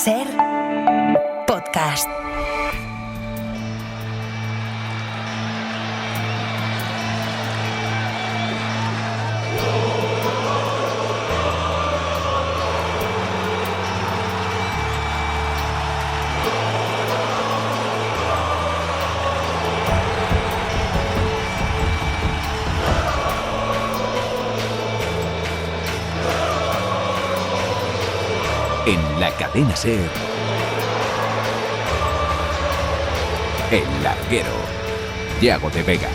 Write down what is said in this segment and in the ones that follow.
Ser podcast. En la cadena SER, El Larguero, Yago de Vega.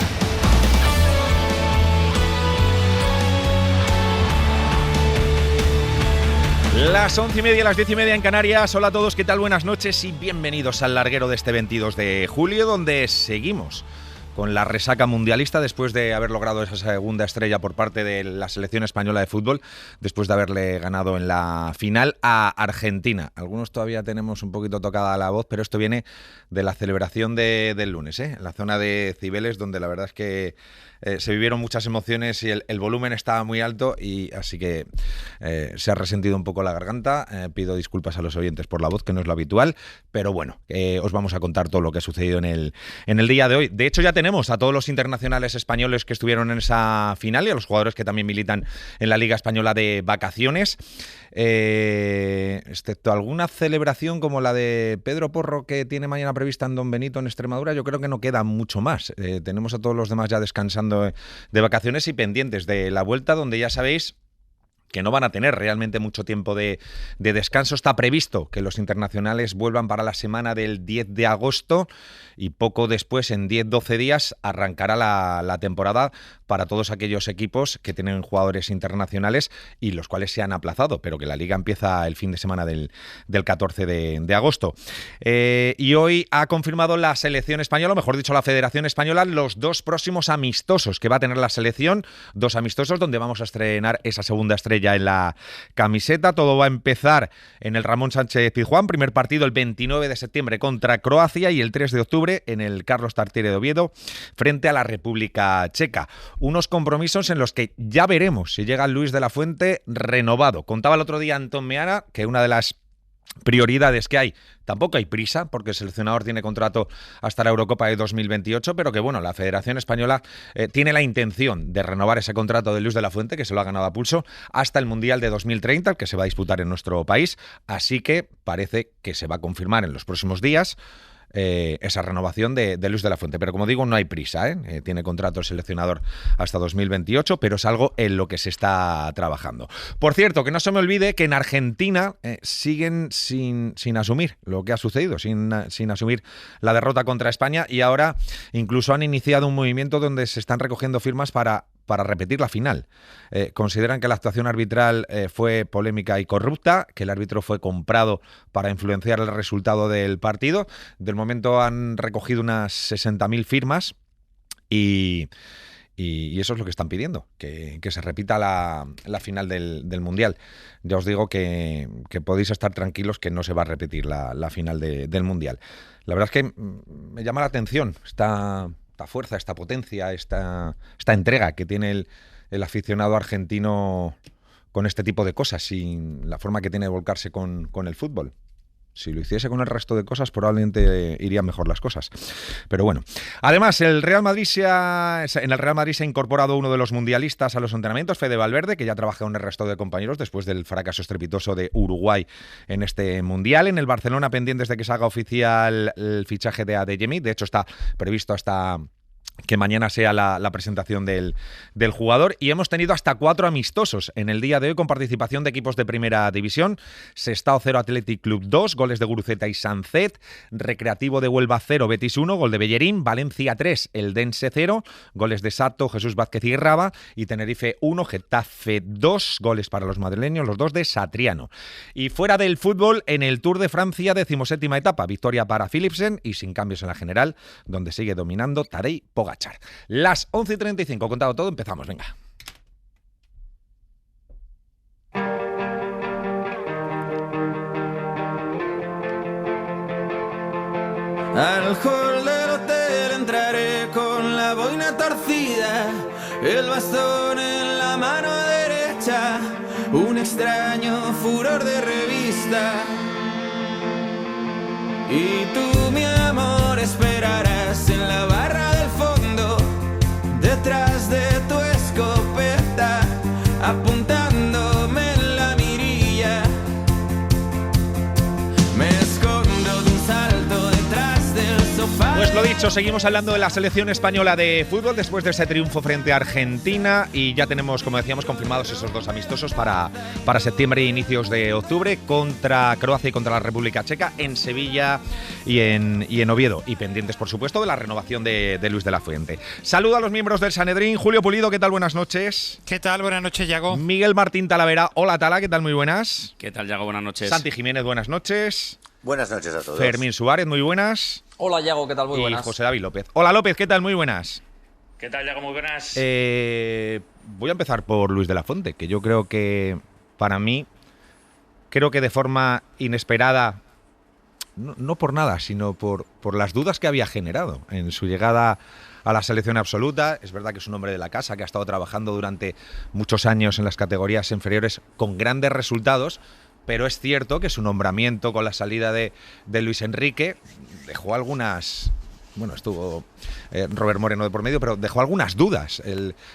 Las 11:30, las 10:30 en Canarias. Hola a todos, ¿qué tal? Buenas noches y bienvenidos al Larguero de este 22 de julio, donde seguimos con la resaca mundialista después de haber logrado esa segunda estrella por parte de la selección española de fútbol, después de haberle ganado en la final a Argentina. Algunos todavía tenemos un poquito tocada la voz, pero esto viene de la celebración del lunes, en la zona de Cibeles, donde la verdad es que se vivieron muchas emociones y el volumen estaba muy alto, y así que se ha resentido un poco la garganta. Pido disculpas a los oyentes por la voz, que no es lo habitual, pero bueno, os vamos a contar todo lo que ha sucedido en el día de hoy. De hecho, ya tenemos a todos los internacionales españoles que estuvieron en esa final y a los jugadores que también militan en la Liga Española de vacaciones, excepto alguna celebración como la de Pedro Porro, que tiene mañana prevista en Don Benito, en Extremadura. Yo creo que no queda mucho más. Tenemos a todos los demás ya descansando de vacaciones y pendientes de la vuelta, donde ya sabéis que no van a tener realmente mucho tiempo de descanso. Está previsto que los internacionales vuelvan para la semana del 10 de agosto y poco después, en 10-12 días, arrancará la temporada para todos aquellos equipos que tienen jugadores internacionales y los cuales se han aplazado, pero que la Liga empieza el fin de semana del 14 de agosto. Y hoy ha confirmado la selección española, o mejor dicho, la Federación Española, los dos próximos amistosos que va a tener la selección, dos amistosos donde vamos a estrenar esa segunda estrella en la camiseta. Todo va a empezar en el Ramón Sánchez Pizjuán, primer partido el 29 de septiembre contra Croacia y el 3 de octubre en el Carlos Tartiere de Oviedo frente a la República Checa. Unos compromisos en los que ya veremos si llega Luis de la Fuente renovado. Contaba el otro día Antón Meana que una de las prioridades que hay, tampoco hay prisa porque el seleccionador tiene contrato hasta la Eurocopa de 2028, pero que bueno, la Federación Española tiene la intención de renovar ese contrato de Luis de la Fuente, que se lo ha ganado a pulso, hasta el Mundial de 2030, el que se va a disputar en nuestro país, así que parece que se va a confirmar en los próximos días esa renovación de Luis de la Fuente. Pero como digo, no hay prisa, tiene contrato el seleccionador hasta 2028, pero es algo en lo que se está trabajando. Por cierto, que no se me olvide que en Argentina siguen sin asumir lo que ha sucedido, sin asumir la derrota contra España, y ahora incluso han iniciado un movimiento donde se están recogiendo firmas para repetir la final. Consideran que la actuación arbitral fue polémica y corrupta, que el árbitro fue comprado para influenciar el resultado del partido. Del momento han recogido unas 60.000 firmas y eso es lo que están pidiendo, que se repita la final del Mundial. Ya os digo que podéis estar tranquilos que no se va a repetir la final del Mundial. La verdad es que me llama la atención esta fuerza, esta potencia, esta entrega que tiene el aficionado argentino con este tipo de cosas y la forma que tiene de volcarse con el fútbol. Si lo hiciese con el resto de cosas, probablemente irían mejor las cosas. Pero bueno. Además, en el Real Madrid se ha incorporado uno de los mundialistas a los entrenamientos, Fede Valverde, que ya trabaja con el resto de compañeros después del fracaso estrepitoso de Uruguay en este mundial. En el Barcelona, pendientes de que se haga oficial el fichaje de Adeyemi. De hecho, está previsto hasta que mañana sea la presentación del jugador, y hemos tenido hasta 4 amistosos en el día de hoy con participación de equipos de primera división. Sestao 0, Athletic Club 2, goles de Guruceta y Sancet. Recreativo de Huelva 0, Betis 1, gol de Bellerín. Valencia 3, Eldense 0, goles de Sato, Jesús Vázquez y Raba. Y Tenerife 1, Getafe 2, goles para los madrileños, los 2 de Satriano. Y fuera del fútbol, en el Tour de Francia, 17ª etapa, victoria para Philipsen y sin cambios en la general, donde sigue dominando Tadej Pogačar. Las 11:35, contado todo, empezamos, venga. Al hall del hotel entraré con la boina torcida, el bastón en la mano derecha, un extraño furor de revista. Y tú, mi amor, esperarás en la barra del fondo, detrás de tu escopeta, apuntándome en la mirilla. Me escondo de un salto detrás del sofá. Pues lo dicho, seguimos hablando de la selección española de fútbol después de ese triunfo frente a Argentina y ya tenemos, como decíamos, confirmados esos dos amistosos para septiembre e inicios de octubre contra Croacia y contra la República Checa en Sevilla y en Oviedo. Y pendientes, por supuesto, de la renovación de Luis de la Fuente. Saludo a los miembros del Sanedrín. Julio Pulido, ¿qué tal? Buenas noches. ¿Qué tal? Buenas noches, Yago. Miguel Martín Talavera. Hola, Tala, ¿qué tal? Muy buenas. ¿Qué tal, Yago? Buenas noches. Santi Jiménez, buenas noches. Buenas noches a todos. Fermín Suárez, muy buenas. Hola, Yago, ¿qué tal? Muy buenas. Y José David López. Hola, López, ¿qué tal? Muy buenas. ¿Qué tal, Yago? Muy buenas. Voy a empezar por Luis de la Fuente, que yo creo que, para mí, de forma inesperada, no por nada, sino por las dudas que había generado en su llegada a la selección absoluta. Es verdad que es un hombre de la casa, que ha estado trabajando durante muchos años en las categorías inferiores con grandes resultados, pero es cierto que su nombramiento con la salida de Luis Enrique dejó algunas... Bueno, estuvo Robert Moreno de por medio, pero dejó algunas dudas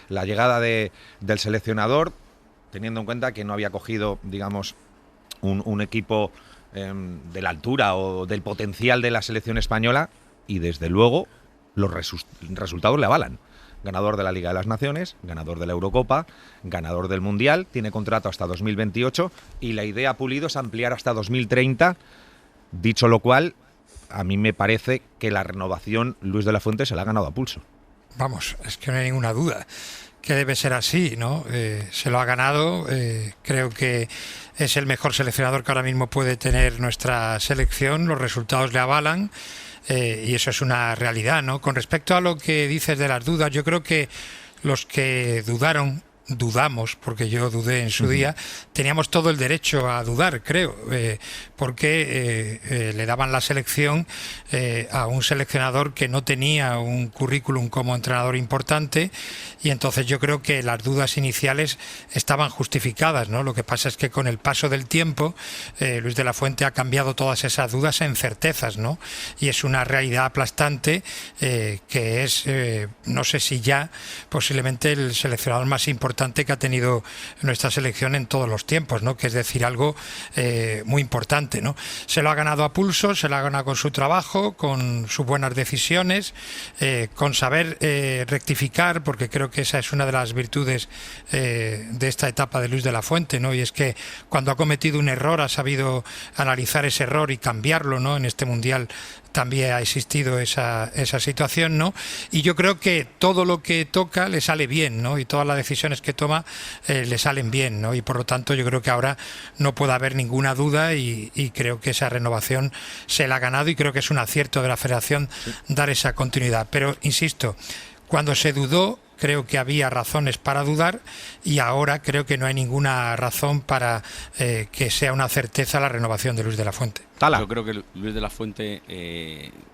la llegada del seleccionador, teniendo en cuenta que no había cogido, digamos, un equipo de la altura o del potencial de la selección española, y desde luego los resultados le avalan. Ganador de la Liga de las Naciones, ganador de la Eurocopa, ganador del Mundial, tiene contrato hasta 2028 y la idea, Pulido, es ampliar hasta 2030. Dicho lo cual, a mí me parece que la renovación Luis de la Fuente se la ha ganado a pulso. Vamos, es que no hay ninguna duda que debe ser así, ¿no? Se lo ha ganado, creo que es el mejor seleccionador que ahora mismo puede tener nuestra selección, los resultados le avalan. Y eso es una realidad, ¿no? Con respecto a lo que dices de las dudas, yo creo que los que dudamos, porque yo dudé en su día, teníamos todo el derecho a dudar, creo, porque le daban la selección a un seleccionador que no tenía un currículum como entrenador importante, y entonces yo creo que las dudas iniciales estaban justificadas, ¿no? Lo que pasa es que con el paso del tiempo Luis de la Fuente ha cambiado todas esas dudas en certezas, ¿no? Y es una realidad aplastante que es, no sé si ya, posiblemente el seleccionador más importante que ha tenido nuestra selección en todos los tiempos, ¿no? Que es decir, algo muy importante, ¿no? Se lo ha ganado a pulso, se lo ha ganado con su trabajo, con sus buenas decisiones, con saber rectificar, porque creo que esa es una de las virtudes de esta etapa de Luis de la Fuente, ¿no? Y es que cuando ha cometido un error ha sabido analizar ese error y cambiarlo, ¿no? En este Mundial también ha existido esa situación, ¿no? Y yo creo que todo lo que toca le sale bien, ¿no? Y todas las decisiones que toma le salen bien, ¿no? Y por lo tanto yo creo que ahora no puede haber ninguna duda y creo que esa renovación se la ha ganado y creo que es un acierto de la Federación dar esa continuidad. Pero, insisto, cuando se dudó, creo que había razones para dudar y ahora creo que no hay ninguna razón para que sea una certeza la renovación de Luis de la Fuente. Tala. Yo creo que Luis de la Fuente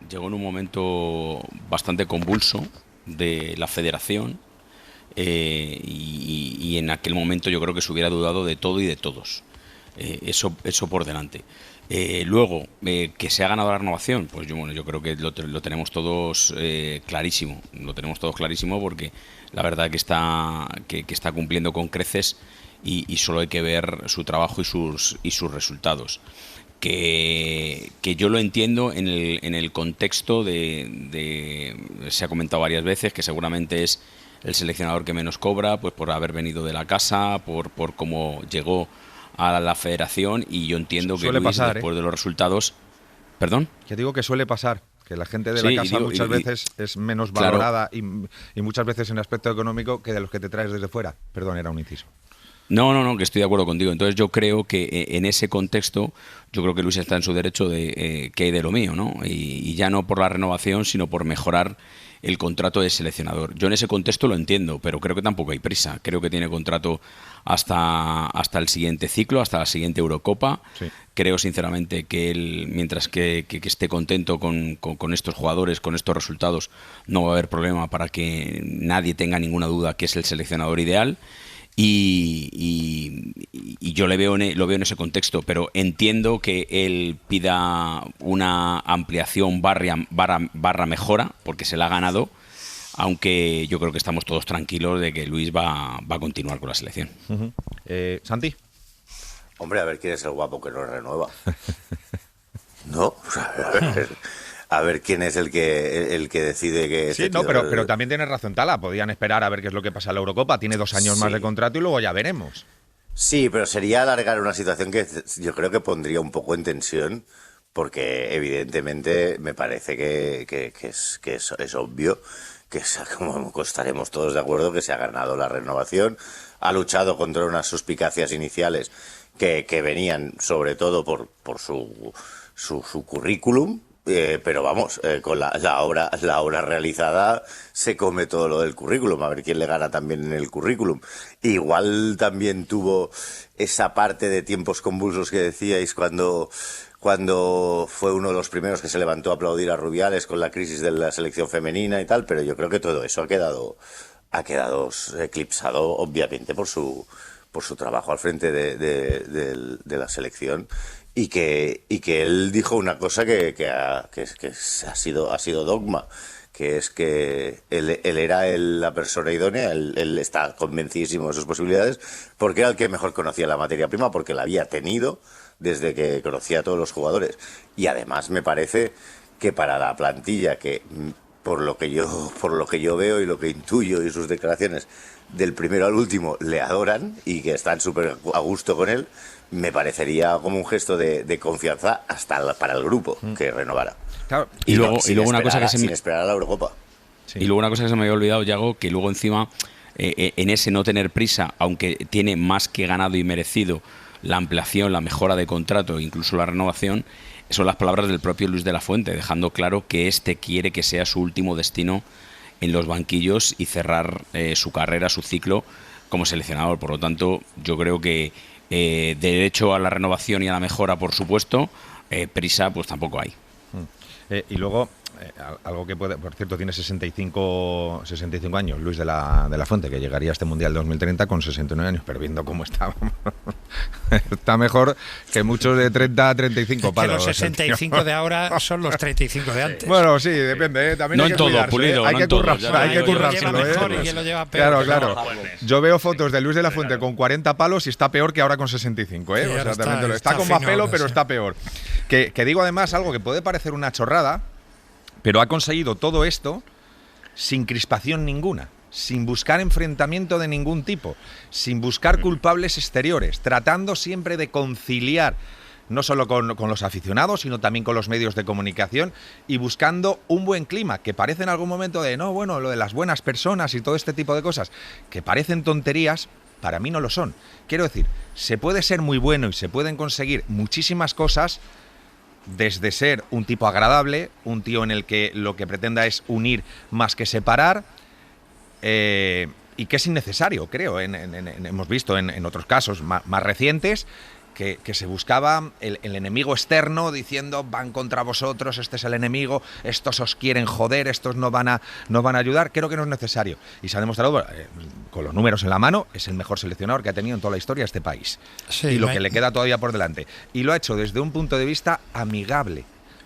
llegó en un momento bastante convulso de la Federación y en aquel momento yo creo que se hubiera dudado de todo y de todos. Eso por delante. Luego, que se ha ganado la renovación, pues yo creo que lo tenemos todos clarísimo. Lo tenemos todos clarísimo porque la verdad que está cumpliendo con creces y solo hay que ver su trabajo y sus resultados. Que yo lo entiendo en el contexto de se ha comentado varias veces que seguramente es el seleccionador que menos cobra, pues por haber venido de la casa, por cómo llegó a la Federación, y yo entiendo que Luis, después de los resultados... ¿Perdón? Que digo que suele pasar, que la gente de la casa muchas veces es menos valorada, claro, y muchas veces en el aspecto económico que de los que te traes desde fuera. Perdón, era un inciso. No, que estoy de acuerdo contigo. Entonces yo creo que en ese contexto, yo creo que Luis está en su derecho de que hay de lo mío, ¿no? Y ya no por la renovación, sino por mejorar el contrato de seleccionador. Yo en ese contexto lo entiendo, pero creo que tampoco hay prisa. Creo que tiene contrato hasta el siguiente ciclo, hasta la siguiente Eurocopa. Sí. Creo sinceramente que él, mientras que esté contento con estos jugadores, con estos resultados, no va a haber problema para que nadie tenga ninguna duda que es el seleccionador ideal. y yo lo veo en ese contexto, pero entiendo que él pida una ampliación barra mejora, porque se la ha ganado, aunque yo creo que estamos todos tranquilos de que Luis va a continuar con la selección. Santi. Hombre, a ver quién es el guapo que nos renueva. ¿No? O sea, a ver quién es el que decide que... Sí, no, pero también tienes razón, Tala. Podían esperar a ver qué es lo que pasa en la Eurocopa. Tiene 2 años más de contrato y luego ya veremos. Sí, pero sería alargar una situación que yo creo que pondría un poco en tensión, porque evidentemente me parece que es obvio que, como estaremos todos de acuerdo, que se ha ganado la renovación, ha luchado contra unas suspicacias iniciales que venían sobre todo por su currículum, pero vamos, con la obra realizada se come todo lo del currículum, a ver quién le gana también en el currículum. Igual también tuvo esa parte de tiempos convulsos que decíais cuando fue uno de los primeros que se levantó a aplaudir a Rubiales con la crisis de la selección femenina y tal, pero yo creo que todo eso ha quedado eclipsado obviamente por su trabajo al frente de la selección, y que él dijo una cosa que ha sido dogma, que es que él era la persona idónea, él está convencidísimo de sus posibilidades, porque era el que mejor conocía la materia prima, porque la había tenido desde que conocía a todos los jugadores. Y además me parece que para la plantilla, que por lo que yo veo y lo que intuyo y sus declaraciones, del primero al último le adoran y que están súper a gusto con él, me parecería como un gesto de confianza hasta para el grupo que renovara. Claro. Y luego una cosa que sin esperar a la Eurocopa. Sí. Y luego una cosa que se me había olvidado, Yago, que luego encima en ese no tener prisa, aunque tiene más que ganado y merecido la ampliación, la mejora de contrato e incluso la renovación, son las palabras del propio Luis de la Fuente, dejando claro que quiere que sea su último destino en los banquillos y cerrar su carrera, su ciclo como seleccionador. Por lo tanto, yo creo que derecho a la renovación y a la mejora, por supuesto, prisa pues tampoco hay. Y luego, algo que puede, por cierto, tiene 65 años Luis de la Fuente, que llegaría a este Mundial 2030 con 69 años, pero viendo cómo está, está mejor que muchos de 30 a 35 palos. Que los 65 de ahora son los 35 de antes. Bueno, sí, depende, también no hay en que todo, cuidarse, Pulido, hay no que en todo, currárselo, hay que currárselo. Mejor y quién lo lleva peor. Claro. Yo veo fotos de Luis de la Fuente con 40 palos y está peor que ahora con 65, ¿eh? Sí, o sea, también está con más pelo, pero está peor. Que digo además algo que puede parecer una chorrada, pero ha conseguido todo esto sin crispación ninguna, sin buscar enfrentamiento de ningún tipo, sin buscar culpables exteriores, tratando siempre de conciliar no solo con los aficionados, sino también con los medios de comunicación, y buscando un buen clima, que parece en algún momento lo de las buenas personas y todo este tipo de cosas, que parecen tonterías, para mí no lo son. Quiero decir, se puede ser muy bueno y se pueden conseguir muchísimas cosas, desde ser un tipo agradable, un tío en el que lo que pretenda es unir más que separar, y que es innecesario, creo. Hemos visto en otros casos más recientes que se buscaba el enemigo externo, diciendo van contra vosotros, este es el enemigo, estos os quieren joder, estos no van a ayudar. Creo que no es necesario. Y se ha demostrado, con los números en la mano, es el mejor seleccionador que ha tenido en toda la historia este país. Sí, y lo que le queda todavía por delante. Y lo ha hecho desde un punto de vista amigable.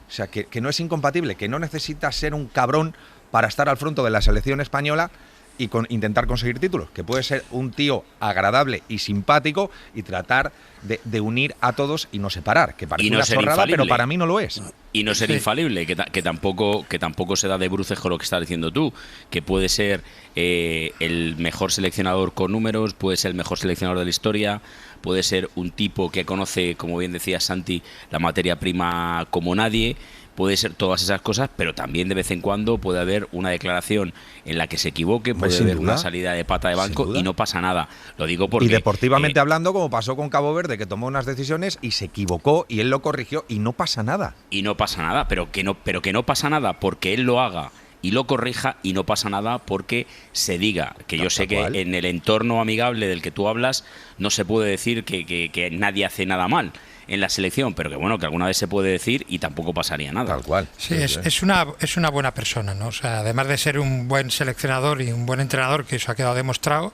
O sea, que no es incompatible, que no necesita ser un cabrón para estar al frente de la selección española y intentar conseguir títulos, que puede ser un tío agradable y simpático y tratar de unir a todos y no separar, que parece una chorrada, pero para mí no lo es. Y no ser infalible, que tampoco se da de bruces con lo que estás diciendo tú, que puede ser el mejor seleccionador con números, puede ser el mejor seleccionador de la historia, puede ser un tipo que conoce, como bien decía Santi, la materia prima como nadie. Puede ser todas esas cosas, pero también de vez en cuando puede haber una declaración en la que se equivoque, puede haber una salida de pata de banco y no pasa nada. Lo digo porque... Y deportivamente hablando, como pasó con Cabo Verde, que tomó unas decisiones y se equivocó y él lo corrigió y no pasa nada. Y no pasa nada, pero que no pasa nada porque él lo haga y lo corrija, y no pasa nada porque se diga, que yo sé que en el entorno amigable del que tú hablas no se puede decir que nadie hace nada mal. en la selección, pero que bueno, que alguna vez se puede decir y tampoco pasaría nada. Tal cual. Sí, es una buena persona, ¿no? O sea, además de ser un buen seleccionador y un buen entrenador, que eso ha quedado demostrado,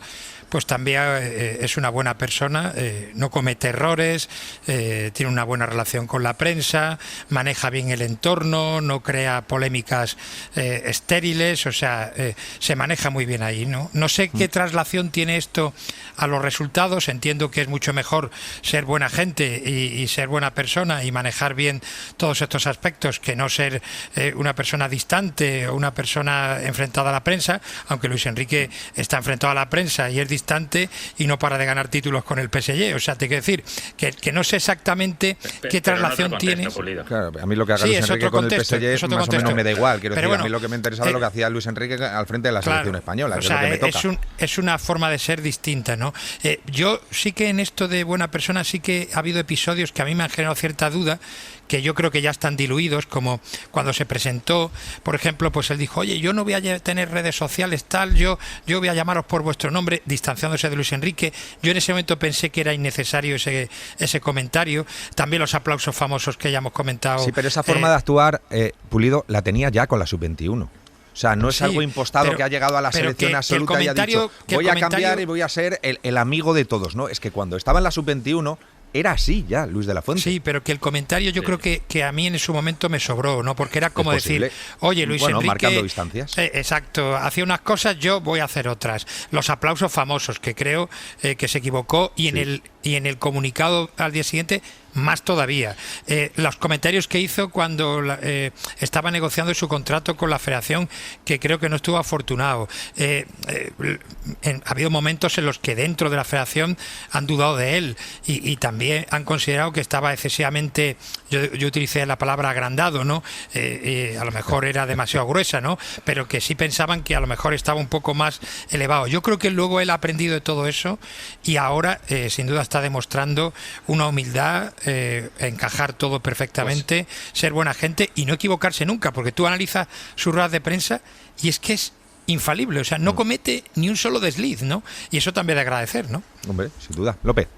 pues también es una buena persona, no comete errores, tiene una buena relación con la prensa, maneja bien el entorno, no crea polémicas estériles, o sea, se maneja muy bien ahí, ¿no? No sé qué traslación tiene esto a los resultados, entiendo que es mucho mejor ser buena gente y ser buena persona y manejar bien todos estos aspectos que no ser una persona distante o una persona enfrentada a la prensa, aunque Luis Enrique está enfrentado a la prensa y es distante y no para de ganar títulos con el PSG. O sea, te quiero decir que no sé exactamente qué traslación tiene. Claro, a mí lo que haga Luis Enrique con el PSG más o menos me da igual. Quiero decir, a mí lo que me interesaba es lo que hacía Luis Enrique al frente de la selección española. O sea, es una forma de ser distinta, ¿no? Yo sí que en esto de buena persona sí que ha habido episodios que a mí me han generado cierta duda, que yo creo que ya están diluidos, como cuando se presentó, por ejemplo, pues él dijo, oye, yo no voy a tener redes sociales tal, yo voy a llamaros por vuestro nombre, distanciándose de Luis Enrique. Yo en ese momento pensé que era innecesario ese comentario. También los aplausos famosos que ya hemos comentado. Sí, pero esa forma de actuar, Pulido, la tenía ya con la sub-21. O sea, no es algo impostado que ha llegado a la selección absoluta y ha dicho, voy a cambiar y voy a ser el amigo de todos, ¿no? Es que cuando estaba en la sub-21 era así ya, Luis de la Fuente. Sí, pero que el comentario yo creo que a mí en su momento me sobró, ¿no? Porque era como decir, oye, Luis Enrique, marcando distancias. Exacto, hacía unas cosas, yo voy a hacer otras. Los aplausos famosos, que creo que se equivocó, y en el comunicado al día siguiente más todavía. Los comentarios que hizo cuando estaba negociando su contrato con la federación, que creo que no estuvo afortunado. Ha habido momentos en los que dentro de la federación han dudado de él y también han considerado que estaba excesivamente, yo utilicé la palabra agrandado, ¿no? A lo mejor era demasiado gruesa, ¿no? Pero que sí pensaban que a lo mejor estaba un poco más elevado. Yo creo que luego él ha aprendido de todo eso y ahora sin duda está demostrando una humildad, encajar todo perfectamente, ser buena gente y no equivocarse nunca, porque tú analizas sus ruedas de prensa y es que es infalible, o sea, no comete ni un solo desliz, ¿no? Y eso también de agradecer, ¿no? Hombre, sin duda. López.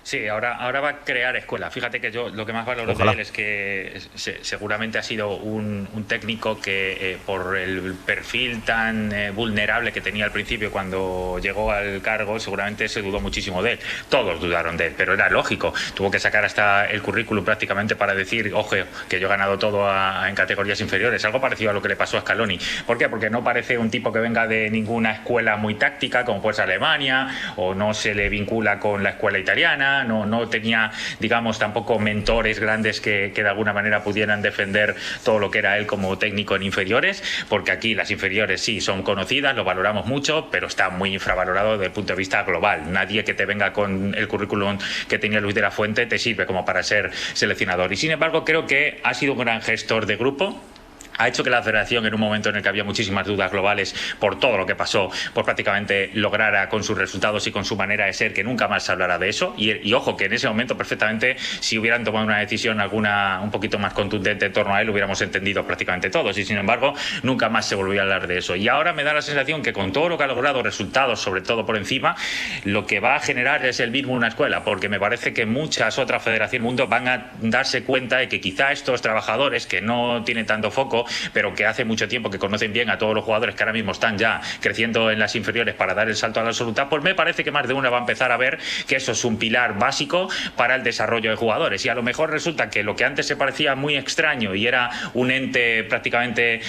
Sí, ahora va a crear escuela. Fíjate que yo lo que más valoro de él es que seguramente ha sido un técnico que por el perfil tan vulnerable que tenía al principio cuando llegó al cargo, seguramente se dudó muchísimo de él. Todos dudaron de él, pero era lógico. Tuvo que sacar hasta el currículum prácticamente para decir, ojo, que yo he ganado todo en categorías inferiores. Algo parecido a lo que le pasó a Scaloni. ¿Por qué? Porque no parece un tipo que venga de ninguna escuela muy táctica, como puede ser Alemania, o no se le vincula con la escuela italiana. No tenía, digamos, tampoco mentores grandes que de alguna manera pudieran defender todo lo que era él como técnico en inferiores, porque aquí las inferiores sí son conocidas, lo valoramos mucho, pero está muy infravalorado desde el punto de vista global. Nadie que te venga con el currículum que tenía Luis de la Fuente te sirve como para ser seleccionador. Y sin embargo creo que ha sido un gran gestor de grupo. Ha hecho que la federación, en un momento en el que había muchísimas dudas globales por todo lo que pasó, pues prácticamente lograra con sus resultados y con su manera de ser que nunca más se hablara de eso. Y ojo, que en ese momento perfectamente, si hubieran tomado una decisión un poquito más contundente en torno a él, hubiéramos entendido prácticamente todos. Y sin embargo, nunca más se volvió a hablar de eso. Y ahora me da la sensación que con todo lo que ha logrado, resultados sobre todo por encima, lo que va a generar es el mismo una escuela, porque me parece que muchas otras federaciones del mundo van a darse cuenta de que quizá estos trabajadores que no tienen tanto foco, pero que hace mucho tiempo que conocen bien a todos los jugadores que ahora mismo están ya creciendo en las inferiores para dar el salto a la absoluta, pues me parece que más de una va a empezar a ver que eso es un pilar básico para el desarrollo de jugadores. Y a lo mejor resulta que lo que antes se parecía muy extraño y era un ente prácticamente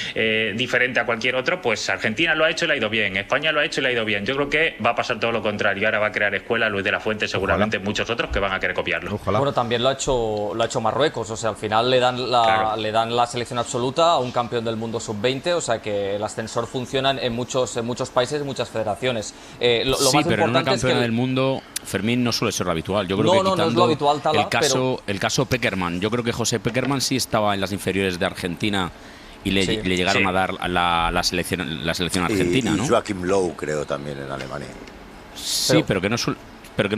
diferente a cualquier otro, pues Argentina lo ha hecho y le ha ido bien, España lo ha hecho y le ha ido bien. Yo creo que va a pasar todo lo contrario. Ahora va a crear escuela Luis de la Fuente, seguramente muchos otros que van a querer copiarlo. Ojalá. Bueno, también lo ha hecho Marruecos, o sea, al final le dan la selección absoluta a un campeón del mundo sub-20, o sea que el ascensor funciona en muchos países y muchas federaciones. Lo sí, más pero en una importante campeona es que del mundo, Fermín, no suele ser lo habitual. Yo creo que no es lo habitual, Tala, el caso Peckerman, yo creo que José Peckerman sí estaba en las inferiores de Argentina y le llegaron a dar la selección argentina, y ¿no? Joachim Löw, creo, también en Alemania. Sí, pero que no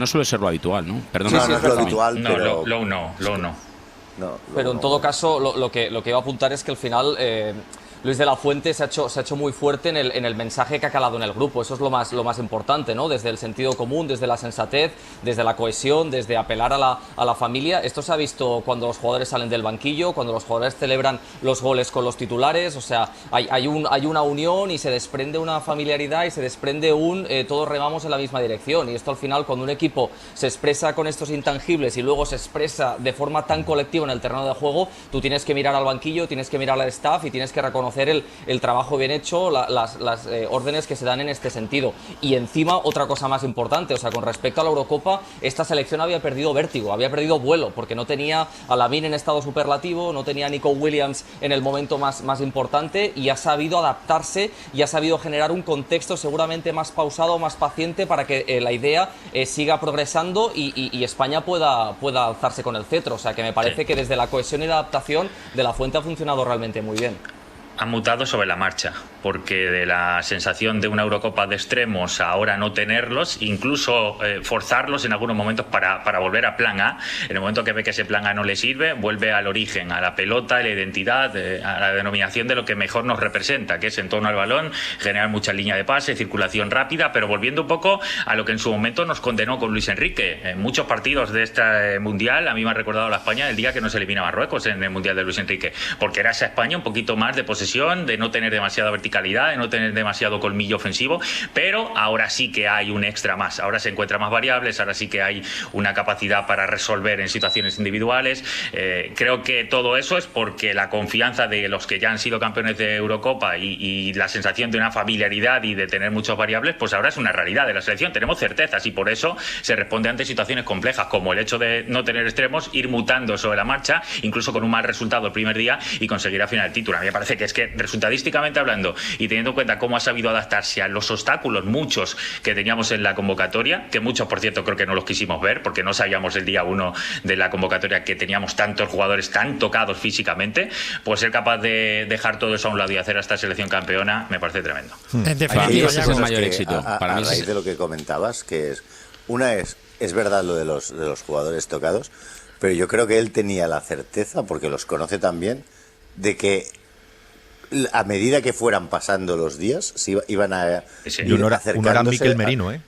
suele ser lo habitual, ¿no? Perdona, no es lo habitual, no, pero... Löw no. Pero en todo caso, lo que iba a apuntar es que al final Luis de la Fuente se ha hecho muy fuerte en el mensaje que ha calado en el grupo. Eso es lo más importante, ¿no? Desde el sentido común, desde la sensatez, desde la cohesión, desde apelar a la familia. Esto se ha visto cuando los jugadores salen del banquillo, cuando los jugadores celebran los goles con los titulares. O sea, hay una unión y se desprende una familiaridad y se desprende todos remamos en la misma dirección. Y esto al final, cuando un equipo se expresa con estos intangibles y luego se expresa de forma tan colectiva en el terreno de juego, tú tienes que mirar al banquillo, tienes que mirar al staff y tienes que reconocer el trabajo bien hecho, las órdenes que se dan en este sentido. Y encima, otra cosa más importante, o sea, con respecto a la Eurocopa, esta selección había perdido vértigo, había perdido vuelo, porque no tenía a Lamine en estado superlativo, no tenía a Nico Williams en el momento más importante, y ha sabido adaptarse y ha sabido generar un contexto seguramente más pausado, más paciente, para que la idea siga progresando y España pueda alzarse con el cetro. O sea, que me parece que desde la cohesión y la adaptación de la Fuente ha funcionado realmente muy bien. Ha mutado sobre la marcha, porque de la sensación de una Eurocopa de extremos a ahora no tenerlos, incluso forzarlos en algunos momentos para volver a plan A. En el momento que ve que ese plan A no le sirve, vuelve al origen, a la pelota, a la identidad, a la denominación de lo que mejor nos representa, que es en torno al balón, generar mucha línea de pase, circulación rápida, pero volviendo un poco a lo que en su momento nos condenó con Luis Enrique. En muchos partidos de este Mundial, a mí me ha recordado la España el día que nos elimina Marruecos en el Mundial de Luis Enrique, porque era esa España un poquito más de posesión, de no tener demasiada verticalidad, de no tener demasiado colmillo ofensivo, pero ahora sí que hay un extra más, ahora se encuentran más variables, ahora sí que hay una capacidad para resolver en situaciones individuales. Creo que todo eso es porque la confianza de los que ya han sido campeones de Eurocopa y la sensación de una familiaridad y de tener muchas variables, pues ahora es una realidad de la selección, tenemos certezas y por eso se responde ante situaciones complejas, como el hecho de no tener extremos, ir mutando sobre la marcha, incluso con un mal resultado el primer día y conseguir al final el título. A mí me parece que es que resultadísticamente hablando y teniendo en cuenta cómo ha sabido adaptarse a los obstáculos, muchos que teníamos en la convocatoria, que muchos por cierto creo que no los quisimos ver porque no sabíamos el día 1 de la convocatoria que teníamos tantos jugadores tan tocados físicamente, pues ser capaz de dejar todo eso a un lado y hacer a esta selección campeona me parece tremendo. En definitiva, ese es el mayor éxito. Para mí, a raíz de lo que comentabas, que es verdad lo de los jugadores tocados, pero yo creo que él tenía la certeza, porque los conoce también, de que a medida que fueran pasando los días, se iban a ir acercándose. Uno era Mikel Merino, ¿eh?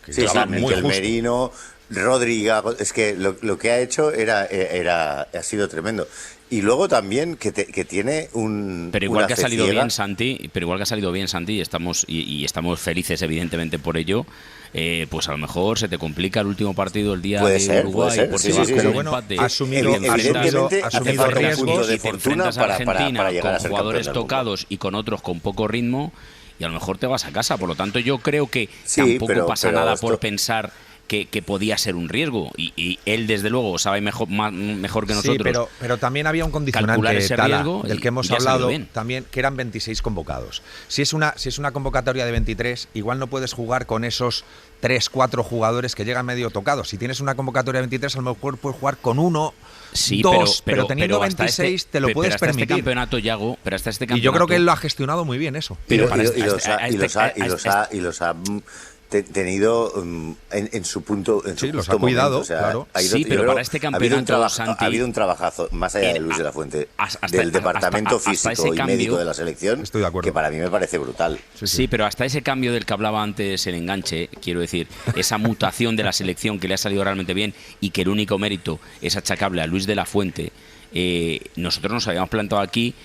Sí, Mikel Merino, Rodrigo, es que lo que ha hecho ha sido tremendo. Y luego también que tiene un... Pero igual que ha salido bien Santi, y estamos felices evidentemente por ello, pues a lo mejor se te complica el último partido el día de Uruguay, porque vas con un empate, ha asumido riesgos y te enfrentas a Argentina con jugadores tocados y con otros con poco ritmo, y a lo mejor te vas a casa. Por lo tanto, yo creo que tampoco pasa nada por pensar que podía ser un riesgo, y él desde luego sabe mejor que nosotros. Pero también había un condicionante, Tala, del que hemos hablado también, que eran 26 convocados. Si es una convocatoria de 23, igual no puedes jugar con esos 3-4 jugadores que llegan medio tocados. Si tienes una convocatoria de 23, a lo mejor puedes jugar con uno, dos, pero teniendo 26 te lo puedes permitir. Este campeonato, Yago, pero hasta este campeonato, y yo creo que él lo ha gestionado muy bien eso. Y los ha tenido en su punto los ha cuidado, momento, o sea, claro. Pero para este campeonato ha habido un trabajazo más allá de Luis de la Fuente, del departamento físico y médico de la selección, estoy de acuerdo, que para mí me parece brutal. Sí, pero hasta ese cambio del que hablaba antes el enganche, quiero decir, esa mutación de la selección que le ha salido realmente bien y que el único mérito es achacable a Luis de la Fuente. Nosotros nos habíamos plantado aquí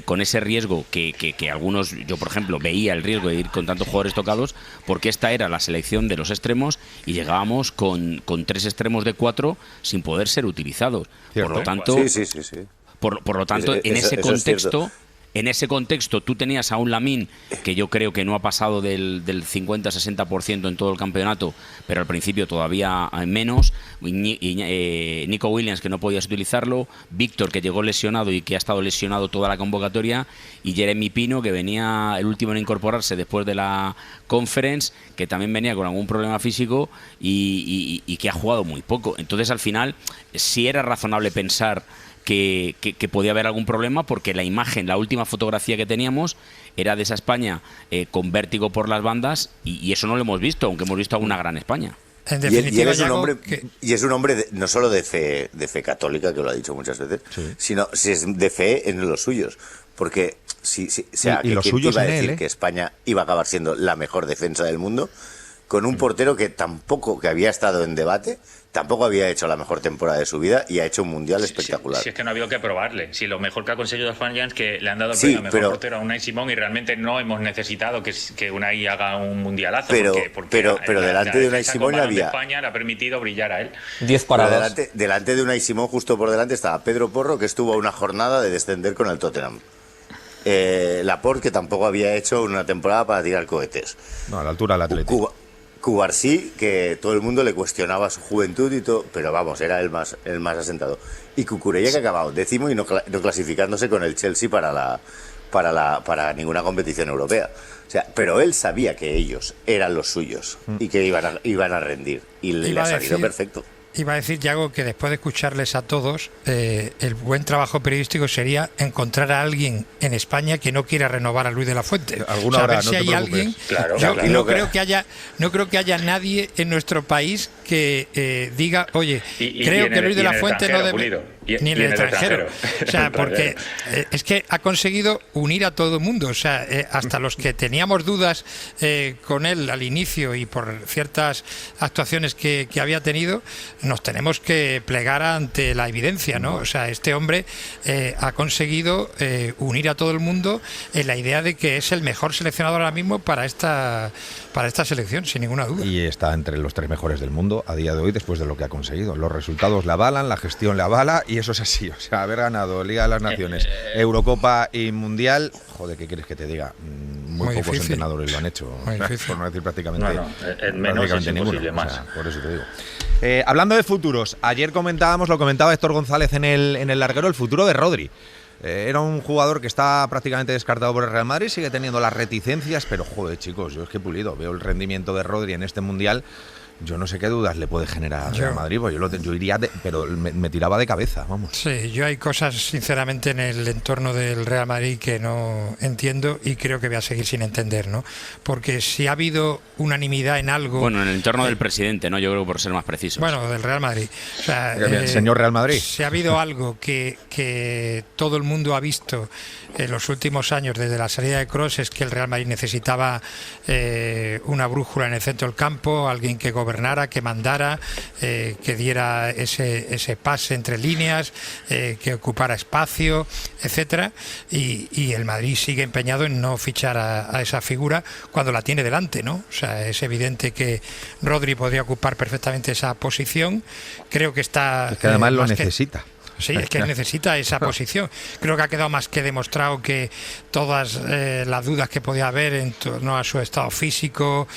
con ese riesgo que algunos, yo por ejemplo, veía el riesgo de ir con tantos jugadores tocados, porque esta era la selección de los extremos y llegábamos con 3 extremos de 4 sin poder ser utilizados. ¿Cierto? Por lo tanto, por lo tanto, en ese contexto... En ese contexto tú tenías a un Lamine que yo creo que no ha pasado del 50-60% en todo el campeonato, pero al principio todavía menos, y Nico Williams, que no podías utilizarlo, Víctor, que llegó lesionado y que ha estado lesionado toda la convocatoria, y Jeremy Pino, que venía el último en incorporarse después de la Conference, que también venía con algún problema físico y que ha jugado muy poco. Entonces al final sí era razonable pensar que podía haber algún problema, porque la imagen, la última fotografía que teníamos era de esa España con vértigo por las bandas, y eso no lo hemos visto, aunque hemos visto una gran España. En definitiva, y es un hombre no solo de fe católica, que lo ha dicho muchas veces, sino si es de fe en los suyos, porque y los suyos iba a en decir él, que España iba a acabar siendo la mejor defensa del mundo, con un portero que había estado en debate, tampoco había hecho la mejor temporada de su vida y ha hecho un mundial espectacular. Si es que no ha habido que probarle. Si lo mejor que ha conseguido España es que le han dado el premio mejor portero a Unai Simón y realmente no hemos necesitado que Unai haga un mundialazo. Pero delante de Unai Simón había... España le ha permitido brillar a él. 10 paradas. Delante de Unai Simón, justo por delante, estaba Pedro Porro, que estuvo a una jornada de descender con el Tottenham. Laporte, que tampoco había hecho una temporada para tirar cohetes. No, a la altura del Atlético. Cubarsí, que todo el mundo le cuestionaba su juventud y todo, pero vamos, era el más asentado. Y Cucurella, que ha acabado 10º y no clasificándose con el Chelsea para ninguna competición europea. O sea, pero él sabía que ellos eran los suyos y que iban a rendir. Y le ha salido perfecto. Iba a decir, Yago, que después de escucharles a todos, el buen trabajo periodístico sería encontrar a alguien en España que no quiera renovar a Luis de la Fuente. Alguna habrá, ver si hay alguien. Claro, no creo que haya nadie en nuestro país que diga, oye, creo que Luis de la Fuente no debe... Ni en el extranjero. O sea, porque es que ha conseguido unir a todo el mundo. O sea, hasta los que teníamos dudas con él al inicio y por ciertas actuaciones que había tenido, nos tenemos que plegar ante la evidencia, ¿no? O sea, este hombre ha conseguido unir a todo el mundo en la idea de que es el mejor seleccionador ahora mismo para esta selección, sin ninguna duda. Y está entre los 3 mejores del mundo a día de hoy después de lo que ha conseguido. Los resultados le avalan, la gestión le avala y eso es así. O sea, haber ganado Liga de las Naciones, Eurocopa y Mundial, joder, ¿qué quieres que te diga? Muy pocos difícil. Entrenadores lo han hecho, por no decir prácticamente, menos prácticamente es ninguno. imposible, más. O sea, por eso te digo. Hablando de futuros, ayer lo comentaba Héctor González en el larguero, el futuro de Rodri. Era un jugador que está prácticamente descartado por el Real Madrid, sigue teniendo las reticencias, pero joder, chicos, yo es que Pulido, veo el rendimiento de Rodri en este Mundial, yo no sé qué dudas le puede generar al Real Madrid, pues yo iría, pero me tiraba de cabeza, vamos. Sí, yo hay cosas sinceramente en el entorno del Real Madrid que no entiendo y creo que voy a seguir sin entender, ¿no? Porque si ha habido unanimidad en algo... Bueno, en el entorno del presidente, ¿no? Yo creo, por ser más precisos. Bueno, del Real Madrid. O sea, el señor Real Madrid. Si ha habido algo que todo el mundo ha visto en los últimos años desde la salida de Kroos, es que el Real Madrid necesitaba una brújula en el centro del campo, alguien que gobernara, que mandara, que diera ese pase entre líneas, que ocupara espacio, etcétera, y el Madrid sigue empeñado en no fichar a esa figura cuando la tiene delante, ¿no? O sea, es evidente que Rodri podría ocupar perfectamente esa posición. Creo que está... Es que además lo necesita. Sí, es que necesita esa posición. Creo que ha quedado más que demostrado que todas las dudas que podía haber en torno a su estado físico,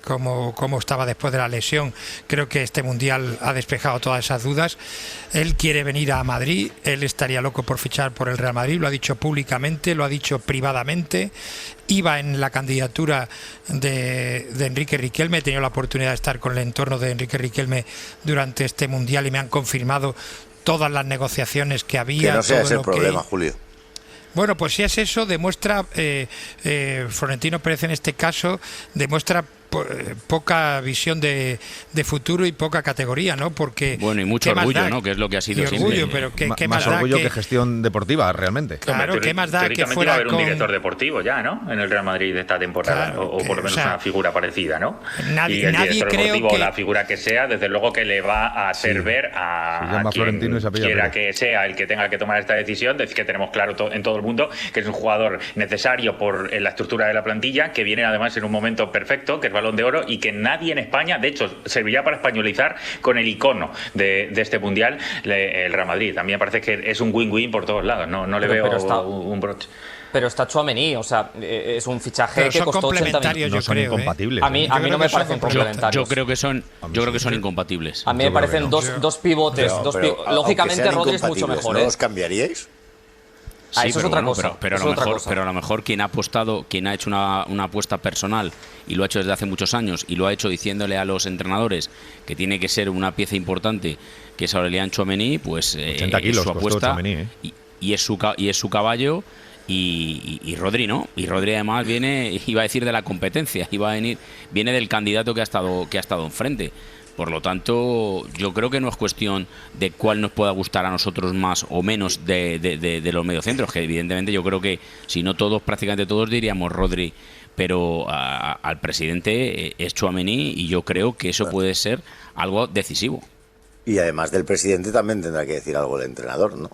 cómo estaba después de la lesión, creo que este Mundial ha despejado todas esas dudas. Él quiere venir a Madrid, él estaría loco por fichar por el Real Madrid, lo ha dicho públicamente, lo ha dicho privadamente. Iba en la candidatura de Enrique Riquelme, he tenido la oportunidad de estar con el entorno de Enrique Riquelme durante este Mundial y me han confirmado todas las negociaciones que había. Que no sea ese el problema, Julio. Bueno, pues si es eso, demuestra, Florentino Pérez en este caso, demuestra poca visión de futuro y poca categoría, ¿no? Porque bueno, y mucho orgullo, ¿no? Que es lo que ha sido orgullo, siempre. pero ¿qué más más orgullo da que gestión deportiva, realmente. Claro, ¿qué más da que fuera iba a haber un director deportivo ya, ¿no? En el Real Madrid de esta temporada, claro, o por lo menos una figura parecida, ¿no? Nadie, y el director deportivo, que... la figura que sea, desde luego que le va a hacer ver a quien quiera que sea el que tenga que tomar esta decisión, de que tenemos claro en todo el mundo que es un jugador necesario por la estructura de la plantilla, que viene además en un momento perfecto, que es Balón de Oro, y que nadie en España, de hecho, serviría para españolizar con el icono de este Mundial, el Real Madrid. También parece que es un win-win por todos lados, no le veo un broche. Pero está Tchouaméni, o sea, es un fichaje pero que costó 80 millones. No son incompatibles. A mí no me parecen complementarios. Yo creo que son incompatibles. A mí me parecen dos pivotes. Lógicamente Rodri es mucho mejor. ¿No los cambiaríais? Sí, eso es otra cosa. Pero a lo mejor quien ha apostado, quien ha hecho una apuesta personal y lo ha hecho desde hace muchos años y lo ha hecho diciéndole a los entrenadores que tiene que ser una pieza importante, que es Aurelian Tchouaméni, pues 80 kilos es su apuesta Tchouaméni, y es su caballo. Y Rodri no, y Rodri además viene, iba a decir de la competencia, viene del candidato que ha estado enfrente. Por lo tanto, yo creo que no es cuestión de cuál nos pueda gustar a nosotros más o menos de los mediocentros, que evidentemente yo creo que si no todos, prácticamente todos diríamos Rodri, pero al presidente es Tchouaméni, y yo creo que eso puede ser algo decisivo. Y además del presidente también tendrá que decir algo el entrenador, ¿no?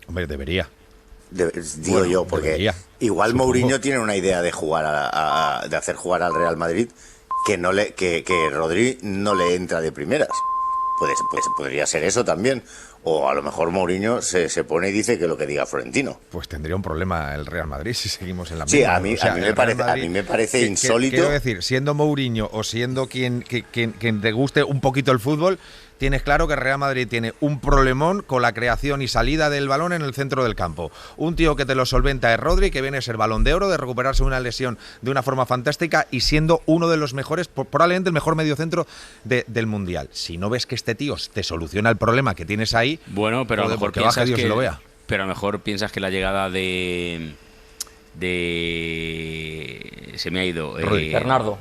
Hombre, debería. Digo yo, porque debería, igual supongo. Mourinho tiene una idea de jugar de hacer jugar al Real Madrid que Rodri no le entra de primeras. Pues podría ser eso también. O a lo mejor Mourinho se pone y dice que lo que diga Florentino. Pues tendría un problema el Real Madrid si seguimos en la misma. Sí, a mí Madrid, me parece insólito. Quiero decir, siendo Mourinho o siendo quien te guste un poquito el fútbol, tienes claro que el Real Madrid tiene un problemón con la creación y salida del balón en el centro del campo. Un tío que te lo solventa es Rodri, que viene a ser Balón de Oro, de recuperarse una lesión de una forma fantástica y siendo uno de los mejores, probablemente el mejor mediocentro del Mundial. Si no ves que este tío te soluciona el problema que tienes ahí, bueno, pero a lo mejor piensas Dios que lo vea. Pero a lo mejor piensas que la llegada de se me ha ido Bernardo.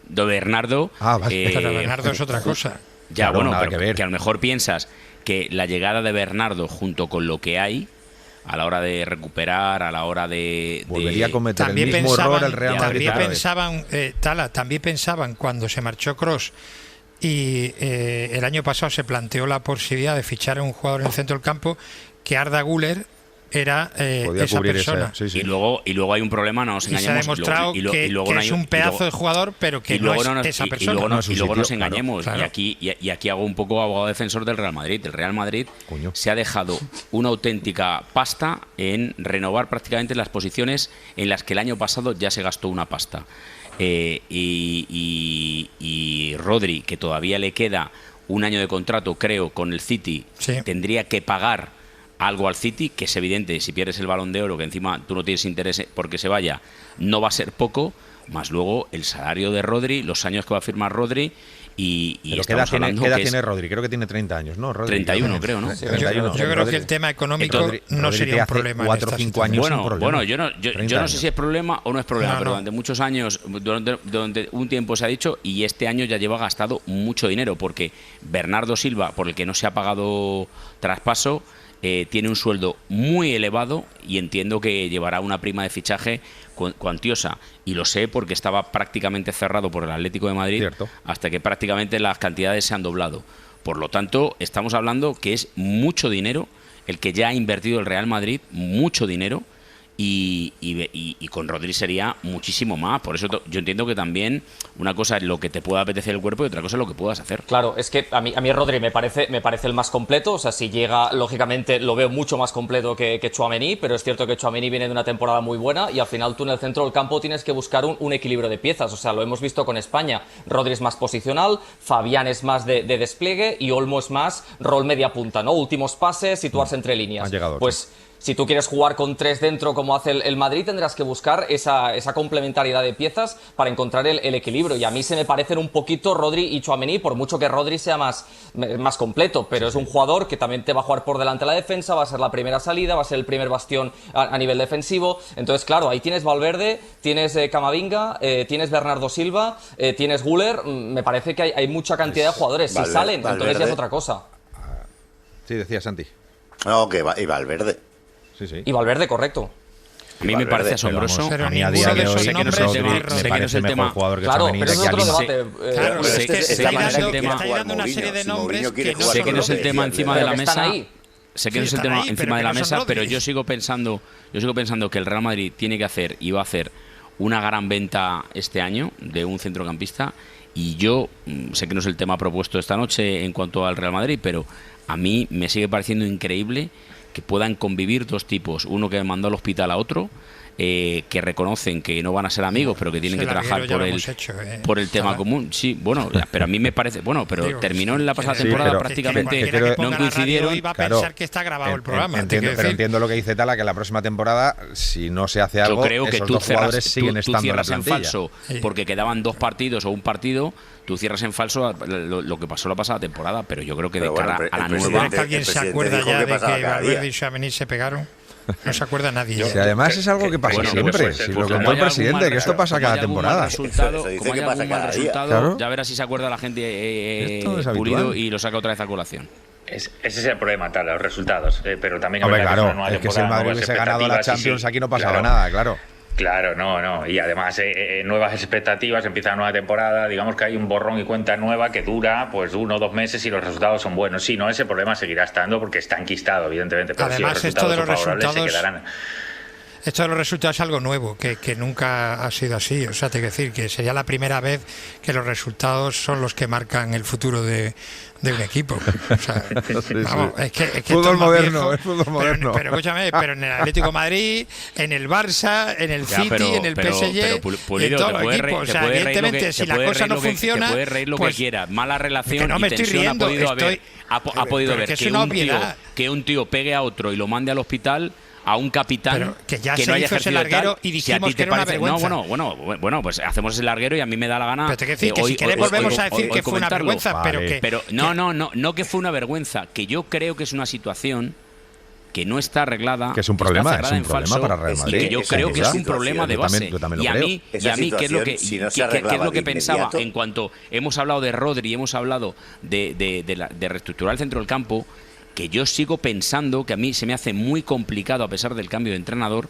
De Bernardo. Vale. Pero Bernardo es otra cosa. Ya, Claro, bueno, nada pero que ver. que a lo mejor piensas que la llegada de Bernardo junto con lo que hay a la hora de recuperar, a la hora de Volvería a cometer También el mismo error el Real Madrid. También pensaban cuando se marchó Kroos y el año pasado se planteó la posibilidad de fichar a un jugador en el centro del campo, que Arda Güler era esa persona. Y luego hay un problema, no nos engañemos. Y se ha demostrado que es un pedazo de jugador, pero que no es esa persona. Y luego nos engañemos. Claro. Y aquí hago un poco abogado defensor del Real Madrid. El Real Madrid se ha dejado una auténtica pasta en renovar prácticamente las posiciones en las que el año pasado ya se gastó una pasta. Y Rodri, que todavía le queda un año de contrato, creo, con el City, tendría que pagar algo al City, que es evidente, si pierdes el Balón de Oro, que encima tú no tienes interés porque se vaya, no va a ser poco, más luego el salario de Rodri, los años que va a firmar Rodri. Pero ¿qué edad tiene Rodri? Creo que tiene 30 años, ¿no? Rodri, 31, creo, ¿no? 31. Yo creo que el tema económico no sería un problema. 4 o 5 años. Bueno, yo no sé si es problema o no es problema, pero durante muchos años, durante un tiempo se ha dicho, y este año ya lleva gastado mucho dinero, porque Bernardo Silva, por el que no se ha pagado traspaso, tiene un sueldo muy elevado y entiendo que llevará una prima de fichaje cuantiosa, y lo sé porque estaba prácticamente cerrado por el Atlético de Madrid. Cierto. Hasta que prácticamente las cantidades se han doblado. Por lo tanto, estamos hablando que es mucho dinero el que ya ha invertido el Real Madrid, mucho dinero, y con Rodri sería muchísimo más. Por eso yo entiendo que también una cosa es lo que te pueda apetecer el cuerpo y otra cosa es lo que puedas hacer. Claro, es que a mí Rodri me parece el más completo. O sea, si llega, lógicamente lo veo mucho más completo que Tchouaméni, pero es cierto que Tchouaméni viene de una temporada muy buena y al final tú en el centro del campo tienes que buscar un equilibrio de piezas. O sea, lo hemos visto con España. Rodri es más posicional, Fabián es más de despliegue y Olmo es más rol media punta, ¿no? Últimos pases, situarse entre líneas. Pues si tú quieres jugar con 3 dentro como hace el Madrid, tendrás que buscar esa complementariedad de piezas para encontrar el equilibrio. Y a mí se me parecen un poquito Rodri y Tchouaméni, por mucho que Rodri sea más completo, pero es un jugador que también te va a jugar por delante de la defensa, va a ser la primera salida, va a ser el primer bastión a nivel defensivo. Entonces, claro, ahí tienes Valverde, tienes Camavinga, tienes Bernardo Silva, tienes Güler. Me parece que hay mucha cantidad de jugadores. Si salen, entonces ya es otra cosa. Sí, decía Santi. No, y Valverde. Sí. Y Valverde, correcto. A mí me parece asombroso. Pero a mí a día de hoy sé que no es el mejor jugador que Claro, pero es otro debate. Claro, sé que está no llegando una serie de nombres que no es el tema encima de la mesa. Sé que no es el tema encima de la mesa, pero yo sigo pensando que el Real Madrid tiene que hacer y va a hacer una gran venta este año de un centrocampista, y yo sé que no es el tema propuesto esta noche en cuanto al Real Madrid, pero a mí me sigue pareciendo increíble que puedan convivir dos tipos, uno que mandó al hospital a otro, que reconocen que no van a ser amigos, pero que tienen que trabajar por el tema común. Sí, bueno, pero a mí me parece, pero terminó en la pasada temporada prácticamente, no coincidieron. Hoy va a pensar que está grabado el programa. Pero entiendo lo que dice Tala, que la próxima temporada, si no se hace algo, yo creo que esos tú dos jugadores siguen estando en la cierras en plantilla. falso, porque quedaban 2 partidos o un partido. Tú cierras en falso lo que pasó la pasada temporada, pero yo creo que de cara a la nueva... ¿Alguien se acuerda ya de que Valverde y Tchouaméni se pegaron? No se acuerda nadie. Si además es algo que pasa siempre. Si lo contó el presidente, que esto pasa cada temporada. Como haya algún mal resultado, ya verás si se acuerda la gente Pulido y lo saca otra vez a colación. Ese es el problema, tal, los resultados. Pero también Hombre, claro, es que si el Madrid hubiese ganado la Champions, aquí no pasaba nada, claro. Claro, no. Y además, nuevas expectativas, empieza la nueva temporada. Digamos que hay un borrón y cuenta nueva que dura pues 1 o 2 meses y los resultados son buenos. Sí, no, ese problema seguirá estando porque está enquistado, evidentemente. Pero además, si los resultados se quedarán. Esto de los resultados es algo nuevo, que nunca ha sido así. O sea, te quiero decir que sería la primera vez que los resultados son los que marcan el futuro de un equipo. O sea, vamos, es que fútbol moderno, es fútbol moderno. Pero escúchame, pero en el Atlético de Madrid, en el Barça, en el City, en el PSG, Pulido, en todos los equipos. O sea, evidentemente, si la cosa no funciona, te puedes reír lo pues, que quieras. Mala relación no me y tensión riendo, ha podido haber que un tío pegue a otro y lo mande al hospital, a un capitán pero que ya que se no haya hizo ese ejercido larguero tal, y dijimos si que era una vergüenza. No, bueno, pues hacemos ese larguero y a mí me da la gana. Pero te quiero decir que si quieres volvemos a decir que fue una vergüenza, vale. pero no que fue una vergüenza, que yo creo que es una situación que no está arreglada, que es un problema, falso, para Real Madrid. Y que yo creo que es un problema de base. Yo también y lo a creo. mí, ¿qué es lo que pensaba? En cuanto hemos hablado de Rodri, hemos hablado de reestructurar el centro del campo, que yo sigo pensando que a mí se me hace muy complicado, a pesar del cambio de entrenador,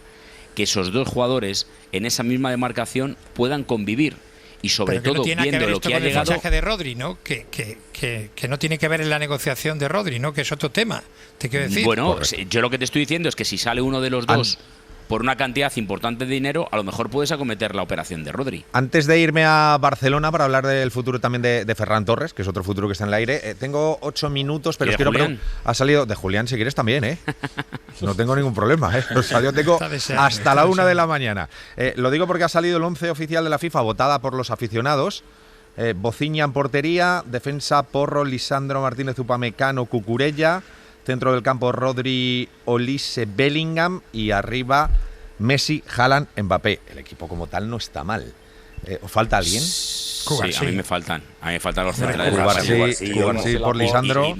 que esos dos jugadores en esa misma demarcación puedan convivir. Y sobre todo viendo lo que ha llegado. El fichaje de Rodri, ¿no? Que no tiene que ver en la negociación de Rodri, ¿no? Que es otro tema, te quiero decir. Bueno, yo lo que te estoy diciendo es que si sale uno de los dos por una cantidad importante de dinero, a lo mejor puedes acometer la operación de Rodri. Antes de irme a Barcelona para hablar del futuro también de Ferran Torres, que es otro futuro que está en el aire, tengo 8 minutos, pero os quiero preguntar. Ha salido de Julián, si quieres también, ¿eh? No tengo ningún problema, ¿eh? O sea, yo tengo hasta la 1 de la mañana. Lo digo porque ha salido el 11 oficial de la FIFA, votada por los aficionados. Bociña en portería, defensa Porro, Lisandro Martínez, Upamecano, Cucurella. Centro del campo Rodri, Olise, Bellingham y arriba Messi, Haaland, Mbappé. El equipo como tal no está mal. ¿Os falta alguien? Sí, a mí me faltan los centrales. Cubarsí por Lisandro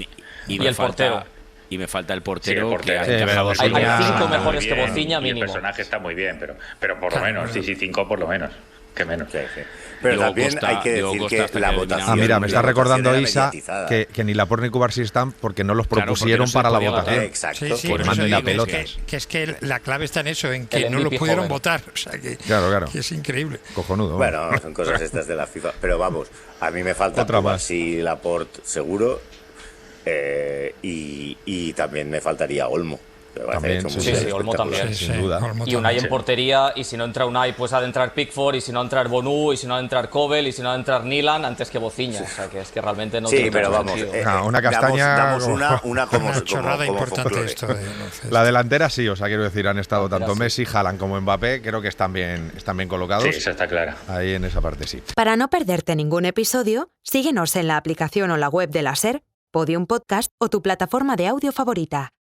y el portero. Y me falta el portero. Hay 5 mejores que Bociña mínimo. El personaje está muy bien, pero por lo menos, sí, 5 por lo menos. Que menos. Sí. Pero también hay que decir que la votación. Mira, me está recordando Isa que ni Laporte ni Cubarsí están porque no los propusieron para la votación. Exacto. Sí, por manden a pelotas. Que es que la clave está en eso, en que no lo pudieron votar. O sea, que es increíble. Cojonudo. Bueno, son cosas estas de la FIFA. Pero vamos, a mí me falta Cubarsí, Laporte seguro. Y también me faltaría Olmo. También, sí, Olmo también, sin duda. Y Unai en portería, y si no entra Unai, pues ha de entrar Pickford, y si no entrar Bonú, y si no ha de entrar Kovel, y si no ha de entrar Nilan, antes que Bociña. O sea, que es que realmente no tiene pero vamos, una castaña. Damos una como chorrada importante esto. La delantera sí, o sea, quiero decir, han estado tanto Messi, Haaland como Mbappé, creo que están bien colocados. Sí, eso está claro. Ahí en esa parte sí. Para no perderte ningún episodio, síguenos en la aplicación o la web de la SER, Podium Podcast o tu plataforma de audio favorita.